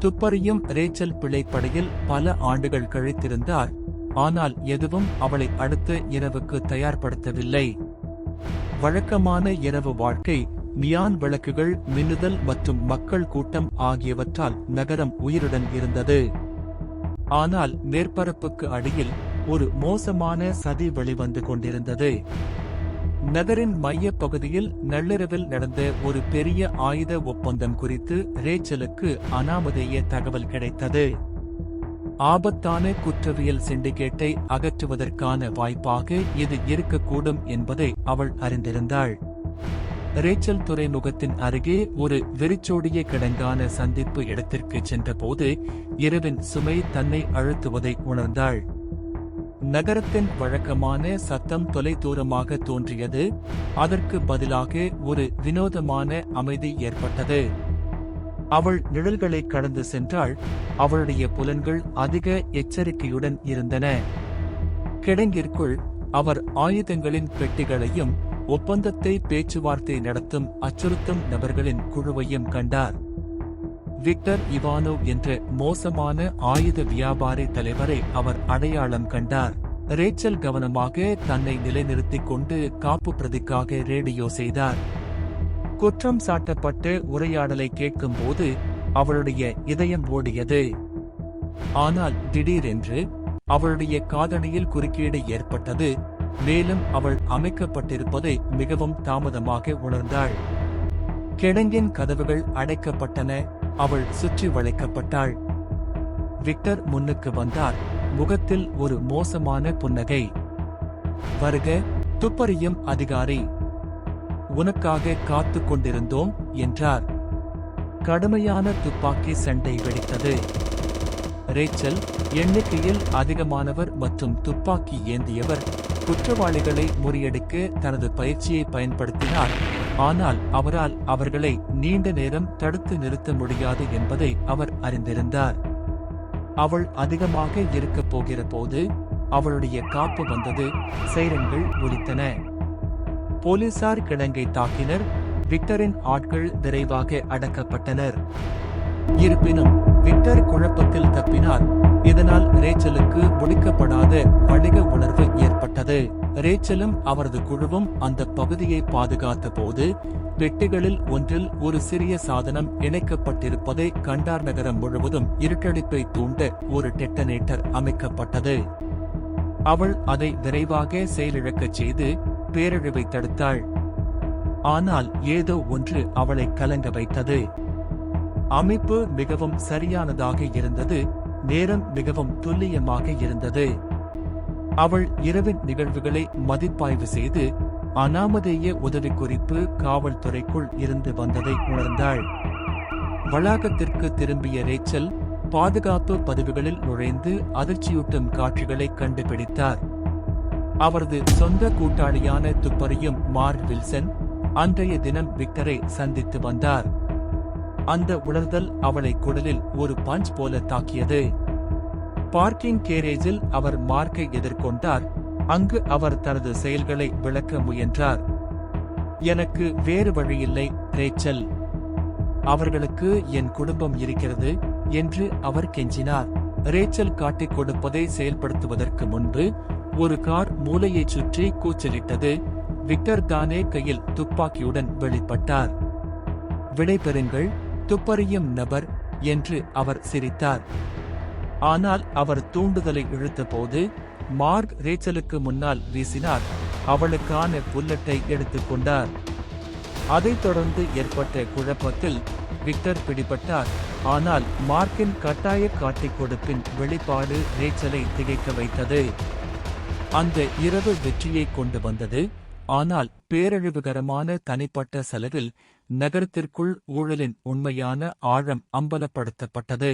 துப்பறியும் ரேச்சல் பிள்ளைப்படையில் பல ஆண்டுகள் கழித்திருந்தார். ஆனால் எதுவும் அவளை அடுத்த இரவுக்கு தயார்படுத்தவில்லை. வழக்கமான இரவு வாழ்க்கை, நியான் விளக்குகள், மின்னுதல் மற்றும் மக்கள் கூட்டம் ஆகியவற்றால் நகரம் உயிருடன் இருந்தது. ஆனால் மேற்பரப்புக்கு அடியில் ஒரு மோசமான சதி வெளிவந்து கொண்டிருந்தது. நகரின் மைய பகுதியில் நள்ளிரவில் நடந்த ஒரு பெரிய ஆயுத ஒப்பந்தம் குறித்து ரேச்சலுக்கு அனாமதேய தகவல் கிடைத்தது. ஆபத்தான குற்றவியல் சிண்டிகேட்டை அகற்றுவதற்கான வாய்ப்பாக இது இருக்கக்கூடும் என்பதை அவள் அறிந்திருந்தாள். ரேச்சல் துறைமுகத்தின் அருகே ஒரு வெறிச்சோடிய கிடங்கான சந்திப்பு இடத்திற்கு சென்றபோது இரவின் சுமை தன்னை அழுத்துவதை உணர்ந்தாள். நகரத்தின் வழக்கமான சத்தம் தொலைதூரமாக தோன்றியது. அதற்கு பதிலாக ஒரு வினோதமான அமைதி ஏற்பட்டது. அவள் நிழல்களை கடந்து சென்றாள். அவளுடைய புலன்கள் அதிக எச்சரிக்கையுடன் இருந்தன. கிடங்கிற்குள் அவர் ஆயுதங்களின் பெட்டிகளையும் ஒப்பந்தத்தை பேச்சுவார்த்தை நடத்தும் அச்சுறுத்தும் நபர்களின் குழுவையும் கண்டார். விக்டர் இவானோவ் என்ற மோசமான ஆயுத வியாபாரி தலைவரை அவர் அடையாளம் கண்டார். ரேச்சல் கவனமாக தன்னை நிலைநிறுத்திக் கொண்டு காப்பு பிரதிக்காக ரேடியோ செய்தார். குற்றம் சாட்டப்பட்ட உரையாடலை கேட்கும்போது அவளுடைய இதயம் ஓடியது. ஆனால் திடீரென்று அவளுடைய காதணியில் குறுக்கீடு ஏற்பட்டது. மேலும் அவள் அமைக்கப்பட்டிருப்பதை மிகவும் தாமதமாக உணர்ந்தாள். கிடங்கின் கதவுகள் அடைக்கப்பட்டன. அவள் சுற்றி வளைக்கப்பட்டாள். விக்டர் முன்னுக்கு வந்தார். முகத்தில் ஒரு மோசமான புன்னகை. வருக, துப்பறியும் அதிகாரி. உனக்காக காத்துக் கொண்டிருந்தோம் என்றார். கடுமையான துப்பாக்கி சண்டை வெடித்தது. ரேச்சல், எண்ணிக்கையில் அதிகமானவர் மற்றும் துப்பாக்கி ஏந்தியவர், குற்றவாளிகளை முறியடிக்க தனது பயிற்சியை பயன்படுத்தினார். ஆனால் அவரால் அவர்களை நீண்ட நேரம் தடுத்து நிறுத்த முடியாது என்பதை அவர் அறிந்திருந்தார். அவள் அதிகமாக இருக்கப் போகிற போது அவளுடைய காப்பு வந்தது. சைரன்கள் ஒலித்தன. போலீசார் கிடங்கை தாக்கினர். விக்டரின் ஆட்கள் விரைவாக அடக்கப்பட்டனர். இருப்பினும் விக்டர் குழப்பத்தில் தப்பினார். இதனால் ரேச்சலுக்கு முடிக்கப்படாத வணிக உணர்வு ஏற்பட்டது. ரேச்சலும் அவரது குழுவும் அந்த பகுதியை பாதுகாத்த போது பெட்டிகளில் ஒன்றில் ஒரு சிறிய சாதனம் இணைக்கப்பட்டிருப்பதை கண்டார். நகரம் முழுவதும் இருட்டடிப்பை தூண்ட ஒரு டெட்டனேட்டர் அமைக்கப்பட்டது. அவள் அதை விரைவாக செயலிழக்கச் செய்து பேரழிவை தடுத்தாள். ஆனால் ஏதோ ஒன்று அவளை கலங்க வைத்தது. அமைப்பு மிகவும் சரியானதாக இருந்தது. நேரம் மிகவும் துல்லியமாக இருந்தது. அவள் இரவின் நிகழ்வுகளை மதிப்பாய்வு செய்து அனாமதேய உதவிக்குறிப்பு காவல்துறைக்குள் இருந்து வந்ததை உணர்ந்தாள். வளாகத்திற்கு திரும்பிய ரேச்சல் பாதுகாப்பு பதிவுகளில் நுழைந்து அதிர்ச்சியூட்டும் காட்சிகளை கண்டுபிடித்தார். அவரது சொந்த கூட்டாளியான துப்பறியும் மார்க் வில்சன் அன்றைய தினம் விக்டரை சந்தித்து வந்தார். அந்த உணர்தல் அவளை குடலில் ஒரு பஞ்ச் போல தாக்கியது. பார்க்கிங் கேரேஜில் அவர் மார்க்கை எதிர்கொண்டார். அங்கு அவர் தனது செயல்களை விளக்க முயன்றார். எனக்கு வேறு வழியில்லை ரேச்சல். அவர்களுக்கு என் குடும்பம் இருக்கிறது என்று அவர் கெஞ்சினார். ரேச்சல் காட்டிக் கொடுப்பதை செயல்படுத்துவதற்கு முன்பு ஒரு கார் மூலையைச் சுற்றி கூச்சலிட்டது. விக்டர் தானே கையில் துப்பாக்கியுடன் வெளிப்பட்டார். விடைபெறுங்கள், துப்பறியும் நபர் என்று அவர் சிரித்தார். ஆனால் அவர் தூண்டுதலை இழுத்தபோது மார்க் ரேச்சலுக்கு முன்னால் வீசினார். அவளுக்கான புல்லட்டை எடுத்துக்கொண்டார். அதைத் தொடர்ந்து ஏற்பட்ட குழப்பத்தில் விக்டர் பிடிபட்டார். ஆனால் மார்க்கின் கட்டாய காட்டிக் கொடுப்பின் வெளிப்பாடு ரேச்சலை திகைக்க வைத்தது. அந்த இரவு வெற்றியை கொண்டு வந்தது. ஆனால் பேரழிவுகரமான தனிப்பட்ட செலவில் நகரத்திற்குள் ஊழலின் உண்மையான ஆழம் அம்பலப்படுத்தப்பட்டது.